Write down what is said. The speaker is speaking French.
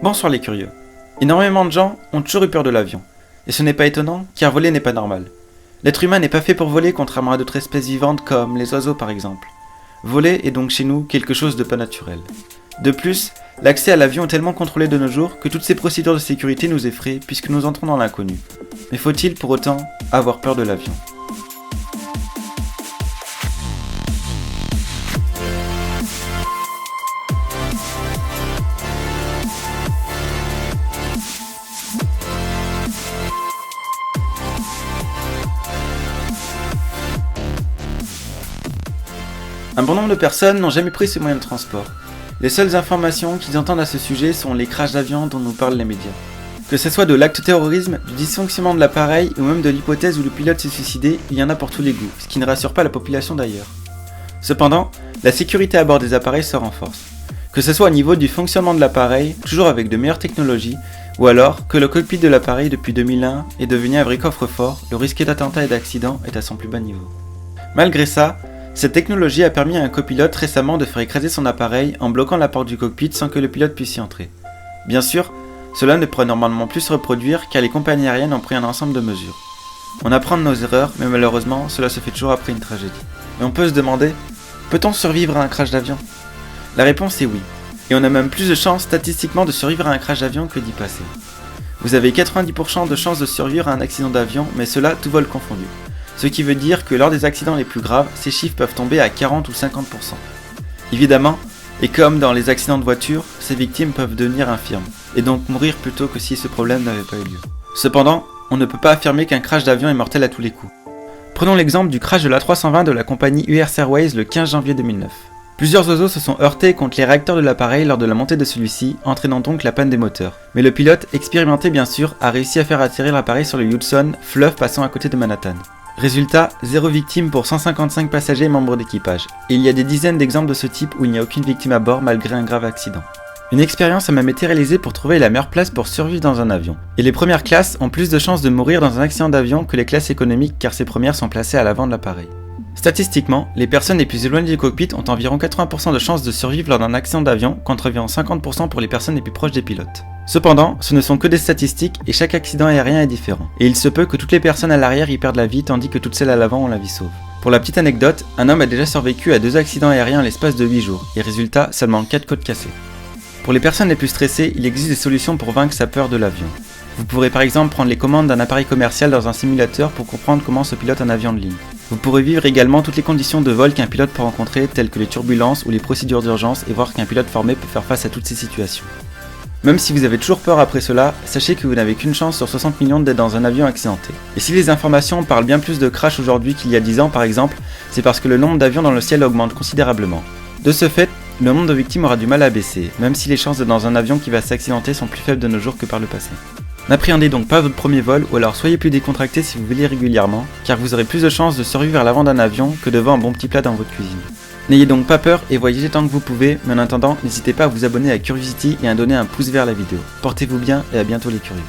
Bonsoir les curieux. Énormément de gens ont toujours eu peur de l'avion. Et ce n'est pas étonnant, car voler n'est pas normal. L'être humain n'est pas fait pour voler, contrairement à d'autres espèces vivantes comme les oiseaux par exemple. Voler est donc chez nous quelque chose de pas naturel. De plus, l'accès à l'avion est tellement contrôlé de nos jours que toutes ces procédures de sécurité nous effraient puisque nous entrons dans l'inconnu. Mais faut-il pour autant avoir peur de l'avion ? Un bon nombre de personnes n'ont jamais pris ce moyen de transport. Les seules informations qu'ils entendent à ce sujet sont les crashs d'avions dont nous parlent les médias. Que ce soit de l'acte terrorisme, du dysfonctionnement de l'appareil ou même de l'hypothèse où le pilote s'est suicidé, il y en a pour tous les goûts, ce qui ne rassure pas la population d'ailleurs. Cependant, la sécurité à bord des appareils se renforce. Que ce soit au niveau du fonctionnement de l'appareil, toujours avec de meilleures technologies, ou alors que le cockpit de l'appareil depuis 2001 est devenu un vrai coffre-fort, le risque d'attentat et d'accident est à son plus bas niveau. Malgré ça, cette technologie a permis à un copilote récemment de faire écraser son appareil en bloquant la porte du cockpit sans que le pilote puisse y entrer. Bien sûr, cela ne pourrait normalement plus se reproduire car les compagnies aériennes ont pris un ensemble de mesures. On apprend de nos erreurs, mais malheureusement, cela se fait toujours après une tragédie. Et on peut se demander, peut-on survivre à un crash d'avion ? La réponse est oui. Et on a même plus de chances statistiquement de survivre à un crash d'avion que d'y passer. Vous avez 90% de chances de survivre à un accident d'avion, mais cela tout vol confondu. Ce qui veut dire que lors des accidents les plus graves, ces chiffres peuvent tomber à 40 ou 50%. Évidemment, et comme dans les accidents de voiture, ces victimes peuvent devenir infirmes, et donc mourir plutôt que si ce problème n'avait pas eu lieu. Cependant, on ne peut pas affirmer qu'un crash d'avion est mortel à tous les coups. Prenons l'exemple du crash de l'A320 de la compagnie US Airways le 15 janvier 2009. Plusieurs oiseaux se sont heurtés contre les réacteurs de l'appareil lors de la montée de celui-ci, entraînant donc la panne des moteurs. Mais le pilote, expérimenté bien sûr, a réussi à faire atterrir l'appareil sur le Hudson, fleuve passant à côté de Manhattan. Résultat, 0 victime pour 155 passagers et membres d'équipage. Et il y a des dizaines d'exemples de ce type où il n'y a aucune victime à bord malgré un grave accident. Une expérience a même été réalisée pour trouver la meilleure place pour survivre dans un avion. Et les premières classes ont plus de chances de mourir dans un accident d'avion que les classes économiques car ces premières sont placées à l'avant de l'appareil. Statistiquement, les personnes les plus éloignées du cockpit ont environ 80% de chances de survivre lors d'un accident d'avion contre environ 50% pour les personnes les plus proches des pilotes. Cependant, ce ne sont que des statistiques et chaque accident aérien est différent. Et il se peut que toutes les personnes à l'arrière y perdent la vie tandis que toutes celles à l'avant ont la vie sauve. Pour la petite anecdote, un homme a déjà survécu à 2 accidents aériens en l'espace de 8 jours, et résultat, seulement 4 côtes cassées. Pour les personnes les plus stressées, il existe des solutions pour vaincre sa peur de l'avion. Vous pourrez par exemple prendre les commandes d'un appareil commercial dans un simulateur pour comprendre comment se pilote un avion de ligne. Vous pourrez vivre également toutes les conditions de vol qu'un pilote peut rencontrer, telles que les turbulences ou les procédures d'urgence, et voir qu'un pilote formé peut faire face à toutes ces situations. Même si vous avez toujours peur après cela, sachez que vous n'avez qu'une chance sur 60 millions d'être dans un avion accidenté. Et si les informations parlent bien plus de crash aujourd'hui qu'il y a 10 ans par exemple, c'est parce que le nombre d'avions dans le ciel augmente considérablement. De ce fait, le nombre de victimes aura du mal à baisser, même si les chances d'être dans un avion qui va s'accidenter sont plus faibles de nos jours que par le passé. N'appréhendez donc pas votre premier vol ou alors soyez plus décontracté si vous volez régulièrement, car vous aurez plus de chances de survivre à l'avant d'un avion que devant un bon petit plat dans votre cuisine. N'ayez donc pas peur et voyagez tant que vous pouvez, mais en attendant, n'hésitez pas à vous abonner à Curiosity et à donner un pouce vers la vidéo. Portez-vous bien et à bientôt les curieux.